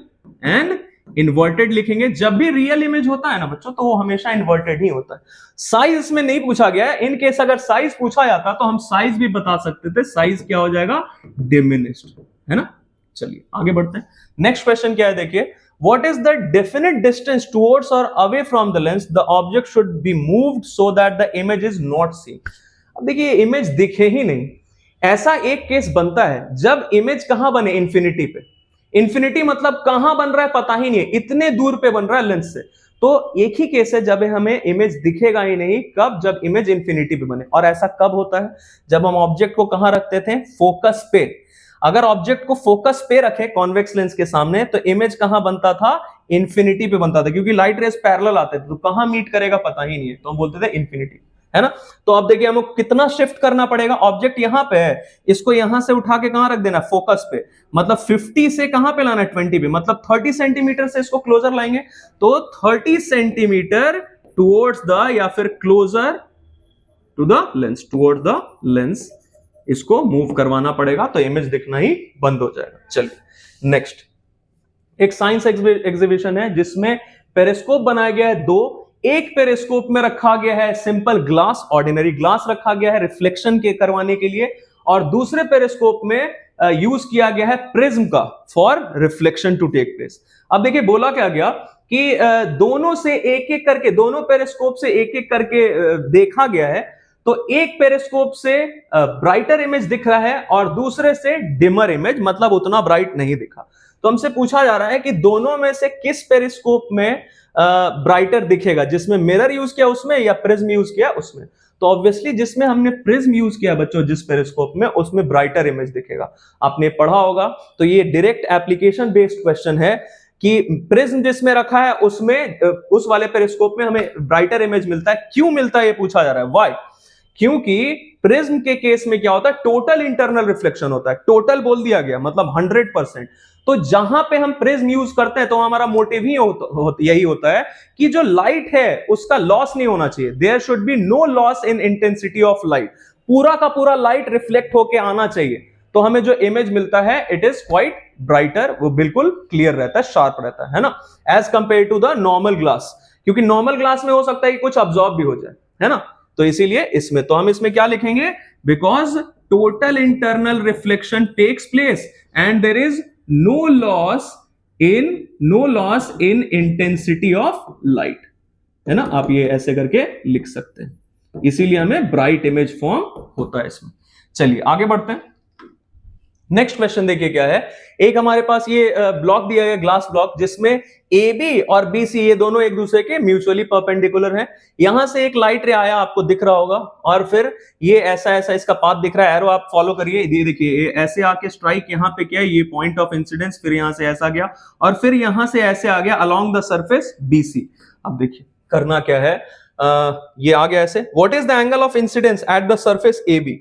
एंड इन्वर्टेड लिखेंगे। जब भी रियल इमेज होता है ना बच्चों तो वो हमेशा इन्वर्टेड ही होता है। साइज में नहीं पूछा गया है। इन केस अगर साइज पूछा जाता तो हम साइज भी बता सकते थे। साइज क्या हो जाएगा? डिमिनिश्ड, है ना। चलिए आगे बढ़ते हैं। नेक्स्ट क्वेश्चन क्या है देखिए, what is the definite distance towards or away from the lens the object should be moved so that the image is not seen। अब देखिए इमेज दिखे ही नहीं। ऐसा एक केस बनता है जब इमेज कहां बने? इंफिनिटी पे। इंफिनिटी मतलब कहां बन रहा है पता ही नहीं है, इतने दूर पे बन रहा है लेंस से। तो एक ही केस है जब हमें इमेज दिखेगा ही नहीं। कब? जब इमेज इंफिनिटी पे बने। और ऐसा कब होता है? जब हम ऑब्जेक्ट को कहां रखते थे? फोकस पे। अगर ऑब्जेक्ट को फोकस पे रखे कॉन्वेक्स लेंस के सामने तो इमेज कहां बनता था? इंफिनिटी पे बनता था, क्योंकि लाइट रेज पैरेलल आते थे। तो कहां मीट करेगा पता ही नहीं है, तो हम बोलते थे इंफिनिटी, है ना। तो अब देखिए हमें कितना शिफ्ट करना पड़ेगा। ऑब्जेक्ट यहां पे है, इसको यहां से उठा के कहां रख देना? फोकस पे। मतलब 50 से कहां पे लाना है? 20 पे। मतलब 30 सेंटीमीटर से इसको क्लोजर लाएंगे। तो 30 सेंटीमीटर टुवर्ड्स द, या फिर closer to the lens, towards the lens इसको मूव करवाना पड़ेगा, तो इमेज दिखना ही बंद हो जाएगा। चलिए नेक्स्ट, एक साइंस एग्जीबिशन है जिसमें पेरिस्कोप बनाया गया है दो। एक पेरिस्कोप में रखा गया है सिंपल ग्लास, ऑर्डिनरी ग्लास रखा गया है रिफ्लेक्शन के करवाने के लिए, और दूसरे पेरिस्कोप में यूज किया गया है प्रिज्म का for reflection to take place. अब देखिए बोला क्या गया कि दोनों से एक एक करके, दोनों पेरिस्कोप से एक एक करके देखा गया है। तो एक पेरिस्कोप से ब्राइटर इमेज दिख रहा है और दूसरे से डिमर इमेज, मतलब उतना ब्राइट नहीं दिखा। तो हमसे पूछा जा रहा है कि दोनों में से किस पेरिस्कोप में ब्राइटर दिखेगा, जिसमें मिरर यूज किया उसमें या प्रिज्म यूज किया उसमें। तो ऑब्वियसली जिसमें हमने प्रिज्म यूज किया बच्चों, जिस पेरिस्कोप में, उसमें ब्राइटर इमेज दिखेगा। आपने पढ़ा होगा। तो ये डायरेक्ट एप्लीकेशन बेस्ड क्वेश्चन है कि प्रिज्म जिसमें रखा है उसमें, उस वाले पेरिस्कोप में हमें ब्राइटर इमेज मिलता है। क्यों मिलता है ये पूछा जा रहा है, व्हाई? क्योंकि प्रिज्म के केस में क्या होता है? टोटल इंटरनल रिफ्लेक्शन होता है। टोटल बोल दिया गया मतलब 100%। तो जहां पे हम प्रिज्म यूज करते हैं तो हमारा मोटिव ही यही होता है कि जो लाइट है उसका लॉस नहीं होना चाहिए। There should be no loss in intensity of light. पूरा का पूरा लाइट रिफ्लेक्ट होके आना चाहिए। तो हमें जो इमेज मिलता है इट इज क्वाइट ब्राइटर, वो बिल्कुल क्लियर रहता है, शार्प रहता है ना, as compare to the normal glass. क्योंकि नॉर्मल ग्लास में हो सकता है कि कुछ अब्सॉर्ब भी हो जाए, है ना। तो इसीलिए इसमें, तो हम इसमें क्या लिखेंगे? Because total internal reflection takes place and there is no loss in intensity of light, है ना। आप ये ऐसे करके लिख सकते हैं। इसीलिए हमें ब्राइट इमेज फॉर्म होता है इसमें। चलिए आगे बढ़ते हैं। नेक्स्ट क्वेश्चन देखिए क्या है। एक हमारे पास ये ब्लॉक दिया गया, ग्लास ब्लॉक, जिसमें ए बी और बी सी ये दोनों एक दूसरे के म्यूचुअली परपेंडिकुलर हैं। यहां से एक लाइट रे आया, आपको दिख रहा होगा, और फिर ये ऐसा ऐसा इसका पाथ दिख रहा है, एरो आप फॉलो करिए। ये देखिए ऐसे आके स्ट्राइक यहाँ पे किया, ये पॉइंट ऑफ इंसिडेंस, फिर यहां से ऐसा गया और फिर यहां से ऐसे आ गया अलोंग द सरफेस बीसी। अब देखिए करना क्या है, ये आ गया ऐसे। What is the angle of incidence at the surface A B?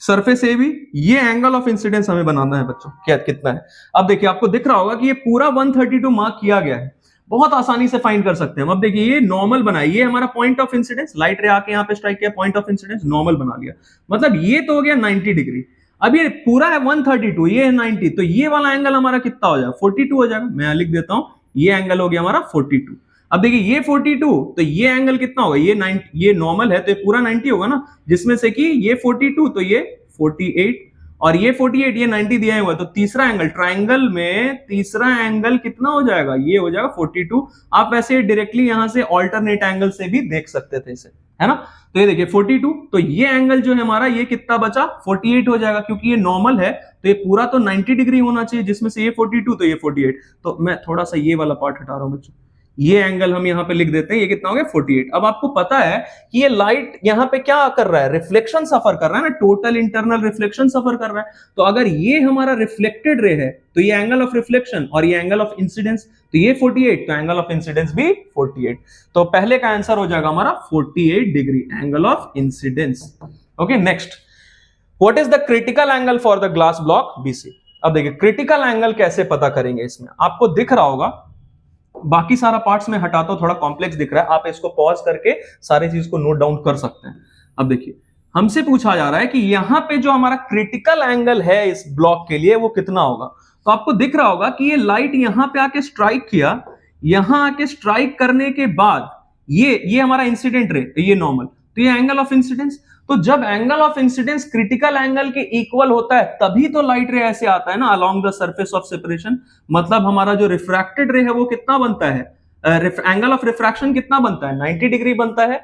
Surface A B, ये एंगल ऑफ इंसिडेंस हमें बनाना है बच्चों, क्या कितना है। अब देखिए आपको दिख रहा होगा कि ये पूरा 132 मार्क किया गया है, बहुत आसानी से फाइंड कर सकते हैं हम। अब देखिए ये नॉर्मल बनाया, ये हमारा पॉइंट ऑफ इंसिडेंस, लाइट रे आके यहाँ पे स्ट्राइक किया, पॉइंट ऑफ इंसिडेंस नॉर्मल बना लिया, मतलब ये तो हो गया 90 डिग्री। अब ये पूरा है 132, ये है 90, तो ये वाला एंगल हमारा कितना हो जाएगा? 42 हो जाएगा। मैं लिख देता हूं, ये एंगल हो गया हमारा 42। अब देखिए ये 42, तो ये एंगल कितना होगा? ये 90, ये नॉर्मल है तो ये पूरा 90 होगा ना, जिसमें से कि ये 42 तो ये 48 और ये 48, ये 90 दिया हुआ, तो तीसरा एंगल, ट्राइंगल में तीसरा एंगल कितना हो जाएगा? ये हो जाएगा 42। आप वैसे डायरेक्टली यहां से ऑल्टरनेट एंगल से भी देख सकते थे इसे, है ना। तो ये देखिए 42, तो ये एंगल जो है हमारा, ये कितना बचा? 48 हो जाएगा, क्योंकि ये नॉर्मल है तो ये पूरा तो 90 डिग्री होना चाहिए, जिसमें से ये 42 तो ये 48। तो मैं थोड़ा सा ये वाला पार्ट हटा रहा हूं बच्चों, ये एंगल हम यहां पे लिख देते हैं, ये कितना हो गया? 48। अब आपको पता है कि ये लाइट यहां पे क्या कर रहा है? रिफ्लेक्शन सफर कर रहा है ना, टोटल इंटरनल रिफ्लेक्शन सफर कर रहा है। तो अगर ये हमारा रिफ्लेक्टेड रे है तो ये एंगल ऑफ रिफ्लेक्शन, और ये एंगल ऑफ इंसिडेंस, तो ये 48, तो एंगल ऑफ इंसिडेंस भी 48। तो पहले का आंसर हो जाएगा हमारा 48 degree, angle of incidence. Okay, next, what is the critical angle for the glass block BC? अब देखिए क्रिटिकल एंगल कैसे पता करेंगे, इसमें आपको दिख रहा होगा, बाकी सारा पार्ट्स में हटाता हूं, थोड़ा कॉम्प्लेक्स दिख रहा है, आप इसको पॉज करके सारी चीज को नोट डाउन कर सकते हैं। अब देखिए हमसे पूछा जा रहा है कि यहां पे जो हमारा क्रिटिकल एंगल है इस ब्लॉक के लिए वो कितना होगा। तो आपको दिख रहा होगा कि ये लाइट यहां पे आके स्ट्राइक किया, यहां आके स्ट्राइक करने के बाद ये हमारा इंसिडेंट रे, ये नॉर्मल, तो ये एंगल ऑफ इंसिडेंस। तो जब angle of incidence critical angle के इक्वल होता है तभी तो लाइट रे ऐसे आता है ना, along the surface of separation. मतलब हमारा जो रिफ्रैक्टेड रे है वो कितना बनता है, एंगल ऑफ रिफ्रैक्शन कितना बनता है? 90 डिग्री बनता है,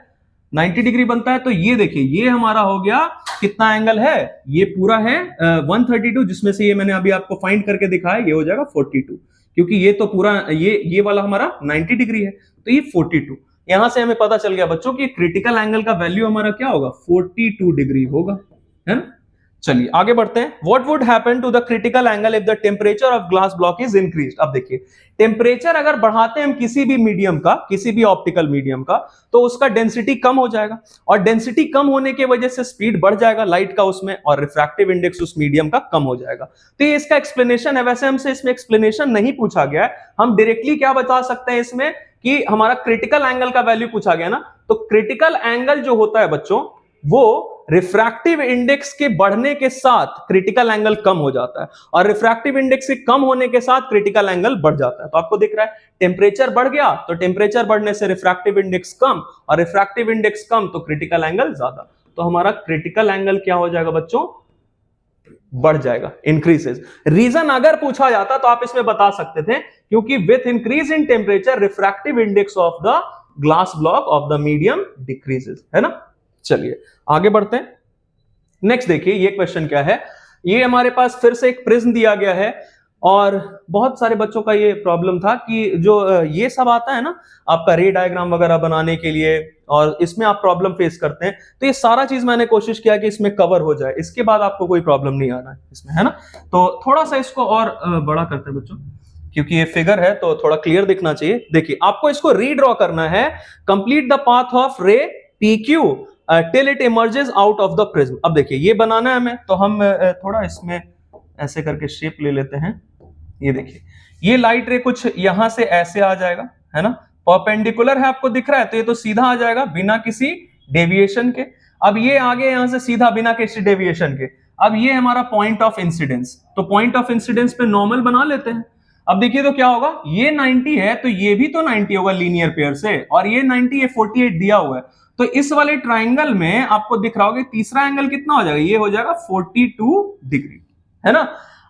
90 डिग्री बनता है। तो ये देखिए ये हमारा हो गया, कितना एंगल है? ये पूरा है 132, जिसमें से ये मैंने अभी आपको फाइंड करके दिखाया, ये हो जाएगा 42, क्योंकि ये तो पूरा ये वाला हमारा 90 डिग्री है, तो ये 42। यहां से हमें पता चल गया बच्चों कि क्रिटिकल एंगल का वैल्यू हमारा क्या होगा? 42 डिग्री होगा, है ना। चलिए आगे बढ़ते हैं। What would happen to the critical angle if the temperature of glass block is increased? अब देखिए टेम्परेचर अगर बढ़ाते हैं हम किसी भी मीडियम का, किसी भी ऑप्टिकल मीडियम का, तो उसका डेंसिटी कम हो जाएगा, और डेंसिटी कम होने की वजह से स्पीड बढ़ जाएगा लाइट का उसमें, और रिफ्रैक्टिव इंडेक्स उस मीडियम का कम हो जाएगा। तो ये इसका एक्सप्लेनेशन है। वैसे हमसे इसमें एक्सप्लेनेशन नहीं पूछा गया है, हम डायरेक्टली क्या बता सकते हैं इसमें कि हमारा क्रिटिकल एंगल का वैल्यू पूछा गया ना, तो क्रिटिकल एंगल जो होता है बच्चों, वो रिफ्रैक्टिव इंडेक्स के बढ़ने के साथ क्रिटिकल एंगल कम हो जाता है, और रिफ्रैक्टिव इंडेक्स के कम होने के साथ क्रिटिकल एंगल बढ़ जाता है। तो आपको दिख रहा है टेम्परेचर बढ़ गया तो टेम्परेचर बढ़ने से रिफ्रैक्टिव इंडेक्स कम, और रिफ्रैक्टिव इंडेक्स कम तो क्रिटिकल एंगल ज्यादा। तो हमारा क्रिटिकल एंगल क्या हो जाएगा बच्चों? बढ़ जाएगा, इंक्रीजेस। रीजन अगर पूछा जाता तो आप इसमें बता सकते थे, क्योंकि with increase in temperature refractive index of the glass block of the medium decreases, है ना। चलिए आगे बढ़ते हैं। नेक्स्ट देखिए ये क्वेश्चन क्या है। ये हमारे पास फिर से एक प्रिज्म दिया गया है, और बहुत सारे बच्चों का ये प्रॉब्लम था कि जो ये सब आता है ना आपका रे डायग्राम वगैरह बनाने के लिए, और इसमें आप प्रॉब्लम फेस करते हैं, तो ये सारा चीज मैंने कोशिश किया कि इसमें कवर हो जाए, इसके बाद आपको कोई प्रॉब्लम नहीं आना है इसमें, है ना। तो थोड़ा सा इसको और बड़ा करते हैं बच्चों, क्योंकि ये फिगर है तो थोड़ा क्लियर दिखना चाहिए। देखिए आपको इसको रीड्रॉ करना है, कंप्लीट द पाथ ऑफ रे PQ till it emerges out of the prism. अब देखिए ये बनाना है हमें, तो हम थोड़ा इसमें ऐसे करके शेप ले लेते हैं। ये देखिए ये लाइट रे कुछ यहां से ऐसे आ जाएगा, है ना, परपेंडिकुलर है, आपको दिख रहा है, तो ये तो सीधा आ जाएगा बिना किसी डेविएशन के। अब ये आगे यहां से सीधा बिना किसी डेविएशन के। अब ये हमारा पॉइंट ऑफ इंसिडेंस, तो पॉइंट ऑफ इंसिडेंस पे नॉर्मल बना लेते हैं। अब देखिए तो क्या होगा, ये 90 है तो ये भी तो 90 होगा लीनियर पेयर से, और ये 90 ये 48 दिया हुआ है, तो इस वाले ट्राइंगल में आपको दिख रहा होगा तीसरा एंगल कितना हो जाएगा? ये हो जाएगा 42 डिग्री, है ना।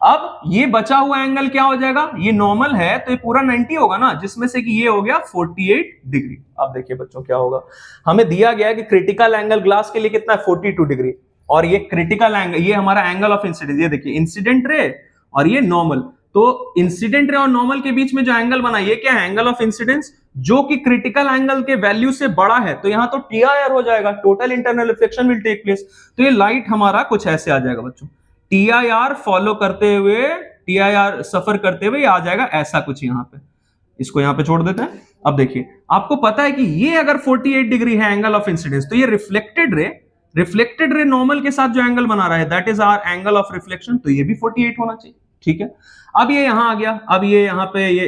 अब ये बचा हुआ एंगल क्या हो जाएगा? ये नॉर्मल है तो ये पूरा 90 होगा ना, जिसमें से कि ये हो गया 48 डिग्री। अब देखिए बच्चों क्या होगा, हमें दिया गया है कि क्रिटिकल एंगल ग्लास के लिए कितना है? 42 डिग्री, और ये क्रिटिकल एंगल, ये हमारा एंगल ऑफ इंसिडेंस। ये देखिए इंसिडेंट रे और ये नॉर्मल, तो इंसिडेंट रे और नॉर्मल के बीच में जो एंगल बना ये क्या है, एंगल ऑफ इंसिडेंस, जो कि क्रिटिकल एंगल के वैल्यू से बड़ा है। तो यहां तो TIR हो जाएगा, total internal reflection will take place. तो ये लाइट हमारा कुछ ऐसे आ जाएगा बच्चों, TIR फॉलो करते हुए, TIR सफर करते हुए आ जाएगा ऐसा कुछ यहां पे। इसको यहां पे छोड़ देते हैं। अब देखिए आपको पता है कि ये अगर 48 डिग्री है एंगल ऑफ इंसिडेंस, तो ये रिफ्लेक्टेड रे नॉर्मल के साथ जो एंगल बना रहा है that is hour angle of reflection, तो ये भी 48 होना चाहिए। ठीक है, अब ये यहां आ गया, अब ये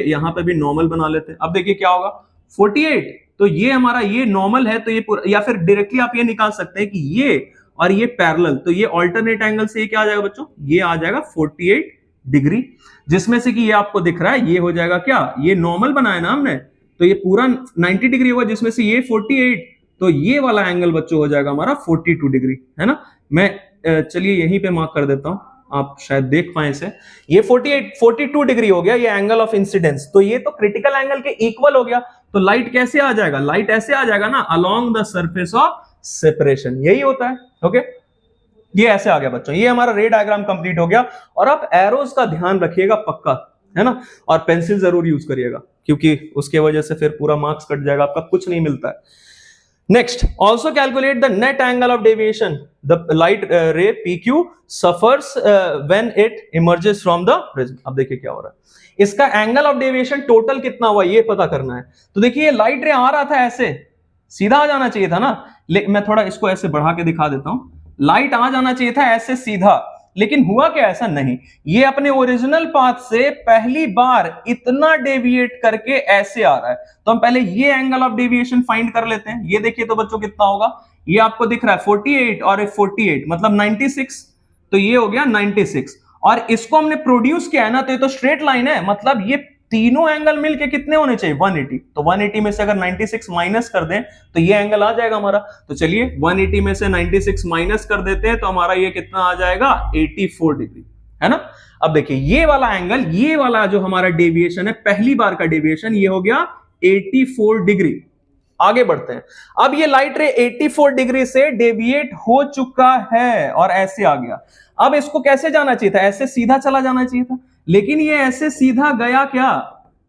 यहां पे भी नॉर्मल बना लेते हैं। अब देखिए क्या होगा, 48, तो ये हमारा ये नॉर्मल है, तो ये पूरा, या फिर डायरेक्टली आप ये निकाल सकते हैं कि ये और ये पैरेलल, तो ये अल्टरनेट एंगल से ये क्या आ जाएगा बच्चों, ये आ जाएगा 48 डिग्री, जिसमें से कि ये आपको दिख रहा है ये हो जाएगा क्या, ये नॉर्मल बनाया ना हमने, तो ये पूरा 90 डिग्री होगा, जिसमें से ये 48, तो ये वाला एंगल बच्चों हो जाएगा हमारा 42 डिग्री, है ना। मैं चलिए यहीं पे मार्क कर देता हूं, आप शायद देख पाए इसे, ये 42 डिग्री हो गया ये एंगल ऑफ इंसिडेंस, तो ये तो क्रिटिकल एंगल के इक्वल हो गया। तो लाइट कैसे आ जाएगा, लाइट ऐसे आ जाएगा ना, along the surface of separation, यही होता है। ओके, ये ऐसे आ गया बच्चों, ये हमारा रे डायग्राम कंप्लीट हो गया। और आप एरोज का ध्यान रखिएगा पक्का, है ना, और पेंसिल जरूर यूज करिएगा, क्योंकि उसके वजह से फिर पूरा मार्क्स कट जाएगा, आपका कुछ नहीं मिलता है। Next, also calculate the net angle of deviation the light ray PQ suffers when it emerges from the prism। अब देखिए क्या हो रहा है, इसका एंगल ऑफ डेविएशन टोटल कितना हुआ ये पता करना है। तो देखिए लाइट रे आ रहा था ऐसे, सीधा आ जाना चाहिए था ना, मैं थोड़ा इसको ऐसे बढ़ा के दिखा देता हूं, लाइट आ जाना चाहिए था ऐसे सीधा, लेकिन हुआ क्या, ऐसा नहीं, ये अपने ओरिजिनल पाथ से पहली बार इतना डेविएट करके ऐसे आ रहा है। तो हम पहले ये एंगल ऑफ डेविएशन फाइंड कर लेते हैं। ये देखिए तो बच्चों कितना होगा, ये आपको दिख रहा है 48 और 48 मतलब 96, तो ये हो गया 96, और इसको हमने प्रोड्यूस किया है ना, तो ये तो स्ट्रेट लाइन है, मतलब ये तीनों एंगल मिलके कितने होने चाहिए, 180। तो 180 में से अगर 96 माइनस कर दें तो ये एंगल आ जाएगा हमारा। तो चलिए 180 में से 96 माइनस कर देते हैं, तो हमारा ये कितना आ जाएगा, 84 डिग्री, है ना। अब देखिए ये वाला एंगल, ये वाला जो हमारा डेविएशन है, पहली बार का डेविएशन, ये हो गया 84 डिग्री। आगे बढ़ते हैं, अब ये लाइट रे 84 डिग्री से डेविएट हो चुका है और ऐसे आ गया। अब इसको कैसे जाना चाहिए था, ऐसे सीधा चला जाना चाहिए था, लेकिन ये ऐसे सीधा गया क्या,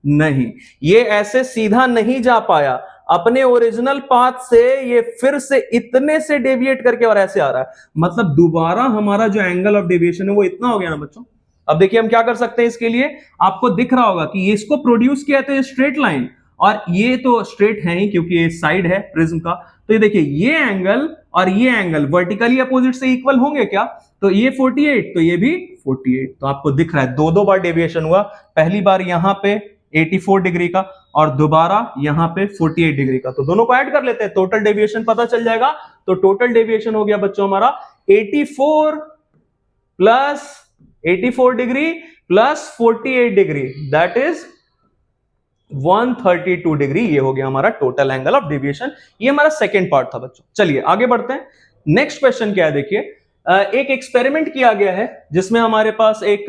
नहीं, ये ऐसे सीधा नहीं जा पाया, अपने ओरिजिनल पाथ से ये फिर से इतने से डेविएट करके और ऐसे आ रहा है, मतलब दोबारा हमारा जो एंगल ऑफ डेविएशन है वो इतना हो गया ना बच्चों। अब देखिए हम क्या कर सकते हैं इसके लिए, आपको दिख रहा होगा कि ये इसको प्रोड्यूस किया तो ये स्ट्रेट लाइन, और ये तो स्ट्रेट है ही क्योंकि ये साइड है प्रिज्म का। तो ये देखिए ये एंगल और ये एंगल वर्टिकली अपोजिट से इक्वल होंगे क्या, तो ये 48 तो ये भी 48, तो आपको दिख रहा है दो बार डेविएशन हुआ, पहली बार यहां पे 84 डिग्री का और दोबारा यहां पे 48 डिग्री का। तो दोनों को ऐड कर लेते हैं, टोटल डेविएशन पता चल जाएगा। तो टोटल डेविएशन हो गया बच्चों हमारा 84 plus 84 degree plus 48 degree, that is 132 degree. ये हो गया हमारा टोटल एंगल ऑफ डेविएशन। ये हमारा सेकेंड पार्ट था बच्चों। चलिए आगे बढ़ते हैं। नेक्स्ट क्वेश्चन क्या है, देखिए एक एक्सपेरिमेंट किया गया है जिसमें हमारे पास एक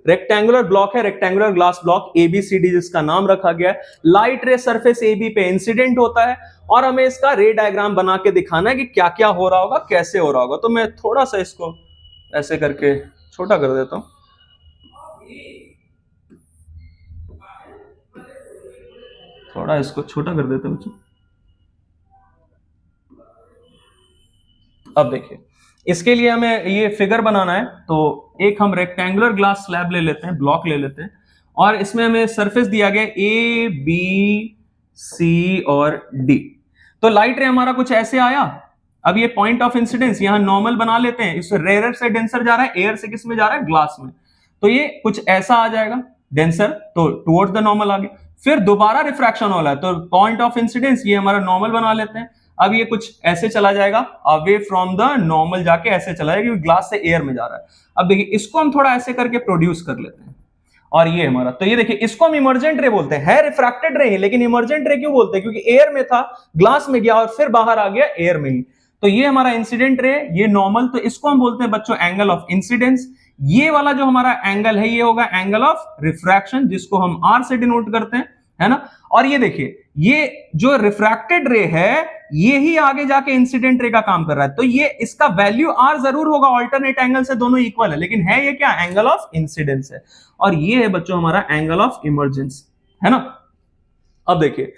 रेक्टेंगुलर ब्लॉक है, रेक्टेंगुलर ग्लास ब्लॉक ABCD जिसका नाम रखा गया है। लाइट रे सरफेस AB पे इंसिडेंट होता है और हमें इसका रे डायग्राम बना के दिखाना है कि क्या क्या हो रहा होगा, कैसे हो रहा होगा। तो मैं थोड़ा सा इसको ऐसे करके छोटा कर देता हूं, थोड़ा इसको छोटा कर देते हैं बच्चों। अब देखिए इसके लिए हमें ये फिगर बनाना है, तो एक हम रेक्टेंगुलर ग्लास स्लैब ले लेते हैं, ब्लॉक ले लेते हैं, और इसमें हमें सरफेस दिया गया A B C और D। तो लाइट रे हमारा कुछ ऐसे आया। अब ये पॉइंट ऑफ इंसिडेंस यहां नॉर्मल बना लेते हैं, इससे रेयर से डेंसर जा रहा है, एयर से किस में जा रहा है, ग्लास में। तो ये कुछ ऐसा आ जाएगा डेंसर, तो टुवर्ड्स द नॉर्मल आ गया। फिर दोबारा रिफ्रैक्शन हो रहा है, तो पॉइंट ऑफ इंसिडेंस ये हमारा नॉर्मल बना लेते हैं। अब ये कुछ ऐसे चला जाएगा, अवे फ्रॉम द नॉर्मल जाके ऐसे चला जाएगा क्योंकि ग्लास से एयर में जा रहा है। अब देखिए इसको हम थोड़ा ऐसे करके प्रोड्यूस कर लेते हैं, और ये हमारा, तो ये देखिए इसको हम इमर्जेंट रे बोलते हैं, है रिफ्रैक्टेड रे, लेकिन इमर्जेंट रे क्यों बोलते हैं, क्योंकि एयर में था, ग्लास में गया और फिर बाहर आ गया एयर में ही। तो ये हमारा इंसिडेंट रे, ये नॉर्मल, तो इसको हम बोलते हैं बच्चों एंगल ऑफ इंसिडेंस। ये वाला जो हमारा एंगल है ये होगा एंगल ऑफ रिफ्रैक्शन, जिसको हम R से डिनोट करते हैं, है ना। और ये देखिए, ये जो रिफ्रैक्टेड रे है ये ही आगे जाके इंसिडेंट रे का काम कर रहा है, तो ये इसका वैल्यू आर जरूर होगा, ऑल्टरनेट एंगल से दोनों इक्वल है, लेकिन है ये क्या, एंगल ऑफ इंसिडेंस है। और ये है बच्चों हमारा एंगल ऑफ इमर्जेंस, है ना। अब देखिए,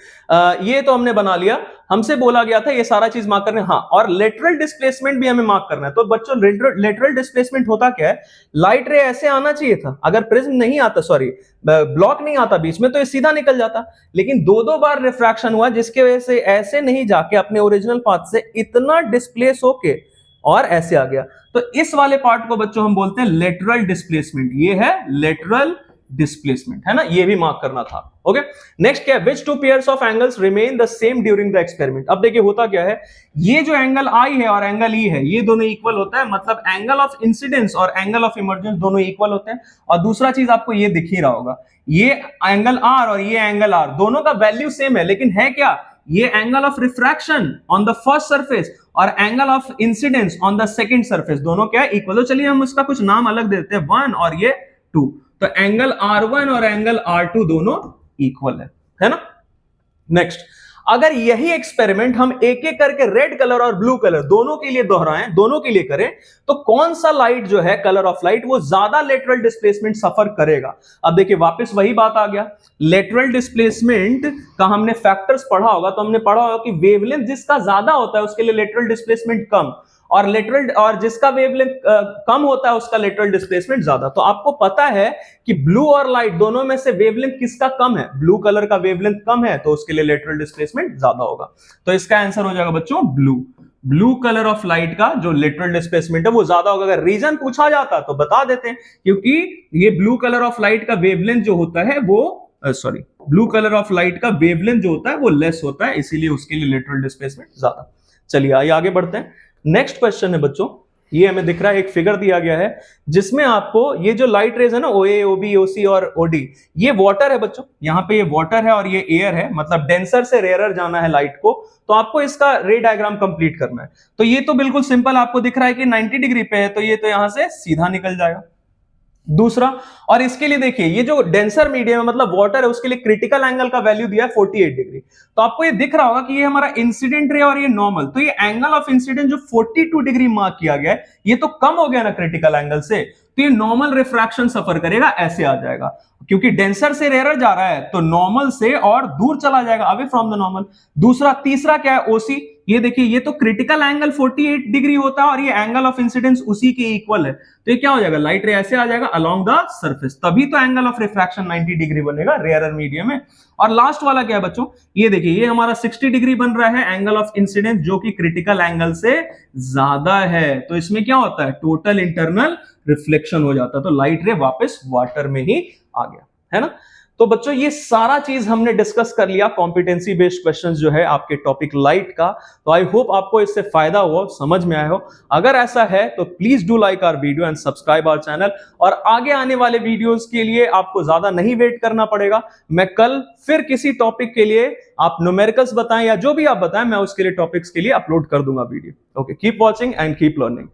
ये तो हमने बना लिया, हमसे बोला गया था ये सारा चीज मार्क करना है। हाँ, और लेटरल डिस्प्लेसमेंट भी हमें मार्क करना है। तो बच्चों लेटरल डिस्प्लेसमेंट होता क्या है, लाइट रे ऐसे आना चाहिए था, अगर प्रिज्म नहीं आता, सॉरी ब्लॉक नहीं आता बीच में, तो ये सीधा निकल जाता, लेकिन दो दो बार रिफ्रैक्शन हुआ जिसके वजह से ऐसे नहीं जाके अपने ओरिजिनल पाथ से इतना डिस्प्लेस होके और ऐसे आ गया। तो इस वाले पार्ट को बच्चों हम बोलते हैं लेटरल डिस्प्लेसमेंट, ये है लेटरल डिस्प्लेसमेंट, है ना, ये भी मार्क करना था। ओके, नेक्स्ट क्या है, which two pairs of angles remain the same during the experiment. अब देखिए होता क्या है, ये जो एंगल आई है और एंगल ई है ये दोनों इक्वल होता है, मतलब एंगल ऑफ इंसिडेंस और एंगल ऑफ इमर्जेंस दोनों इक्वल होते हैं। और दूसरा चीज आपको ये दिख ही रहा होगा, ये एंगल आर और ये एंगल आर दोनों का वैल्यू सेम है, लेकिन है क्या, ये angle of refraction on the first surface और angle of incidence on the second surface दोनों क्या है, इक्वल। तो चलिए हम उसका कुछ नाम अलग देते हैं, 1 और ये 2, तो एंगल R1 और एंगल R2 दोनों इक्वल है ना। नेक्स्ट, अगर यही एक्सपेरिमेंट हम एक एक करके रेड कलर और ब्लू कलर दोनों के लिए दोहराएं, दोनों के लिए करें, तो कौन सा लाइट जो है, कलर ऑफ लाइट, वो ज्यादा लेटरल डिस्प्लेसमेंट सफर करेगा। अब देखिए वापस वही बात आ गया, लेटरल डिस्प्लेसमेंट का हमने फैक्टर्स पढ़ा होगा, तो हमने पढ़ा होगा कि वेवलेंथ जिसका ज्यादा होता है उसके लिए लेटरल डिस्प्लेसमेंट कम, और जिसका वेवलेंथ कम होता है उसका लेटरल डिस्प्लेसमेंट ज्यादा। तो आपको पता है कि ब्लू और लाइट दोनों में से वेवलेंथ किसका कम है, ब्लू कलर का वेवलेंथ कम है, तो उसके लिए लेटरल डिस्प्लेसमेंट ज्यादा होगा। तो इसका आंसर हो जाएगा बच्चों ब्लू कलर ऑफ लाइट का जो लेटरल डिस्प्लेसमेंट है वो ज्यादा होगा। अगर रीजन पूछा जाता तो बता देते हैं, क्योंकि ये ब्लू कलर ऑफ लाइट का वेवलेंथ जो होता है वो ब्लू कलर ऑफ लाइट का वेवलेंथ जो होता है वो लेस होता है, इसीलिए उसके लिए लेटरल डिस्प्लेसमेंट ज्यादा। चलिए आगे बढ़ते हैं। नेक्स्ट क्वेश्चन है बच्चों, ये हमें दिख रहा है, एक फिगर दिया गया है जिसमें आपको ये जो लाइट रेज है ना, OA, OB, OC और OD, ये वाटर है बच्चों, यहाँ पे ये वाटर है और ये एयर है, मतलब डेंसर से रेयर जाना है लाइट को, तो आपको इसका रे डायग्राम कंप्लीट करना है। तो ये तो बिल्कुल सिंपल आपको दिख रहा है कि 90 डिग्री पे है, तो ये तो यहां से सीधा निकल जाएगा। दूसरा, और इसके लिए देखिए ये जो डेंसर मीडियम है मतलब वाटर है, उसके लिए क्रिटिकल एंगल का वैल्यू दिया है 48 डिग्री। तो आपको ये दिख रहा होगा कि ये हमारा इंसिडेंट रे और ये नॉर्मल, तो ये एंगल ऑफ इंसिडेंट जो 42 डिग्री मार्क किया गया है ये तो कम हो गया ना क्रिटिकल एंगल से, तो ये नॉर्मल रिफ्रैक्शन सफर करेगा, ऐसे आ जाएगा, क्योंकि डेंसर से रेयर जा रहा है तो नॉर्मल से और दूर चला जाएगा, अवे फ्रॉम द नॉर्मल। दूसरा, तीसरा क्या है, ओसी, ये देखिए ये तो क्रिटिकल एंगल 48 डिग्री होता है और ये एंगल ऑफ इंसिडेंस उसी के इक्वल है, तो ये क्या हो जाएगा, लाइट रे ऐसे आ जाएगा अलोंग द सरफेस, तभी तो एंगल ऑफ रिफ्रैक्शन 90 डिग्री बनेगा रेयरर मीडियम में। और लास्ट वाला क्या है बच्चों, ये देखिए ये हमारा 60 डिग्री बन रहा है एंगल ऑफ इंसिडेंस जो कि क्रिटिकल एंगल से ज्यादा है, तो इसमें क्या होता है, टोटल इंटरनल रिफ्लेक्शन हो जाता है, तो लाइट रे वापस वाटर में ही आ गया, है ना। तो बच्चों ये सारा चीज हमने डिस्कस कर लिया, कॉम्पिटेंसी बेस्ड क्वेश्चंस जो है आपके टॉपिक लाइट का। तो आई होप आपको इससे फायदा हुआ, समझ में आया हो। अगर ऐसा है तो please do like our video and subscribe our channel, और आगे आने वाले वीडियोस के लिए आपको ज्यादा नहीं वेट करना पड़ेगा, मैं कल फिर किसी टॉपिक के लिए, आप न्यूमेरिकल्स बताएं या जो भी आप बताएं, मैं उसके लिए टॉपिक्स के लिए अपलोड कर दूंगा video. Okay, keep watching and keep learning.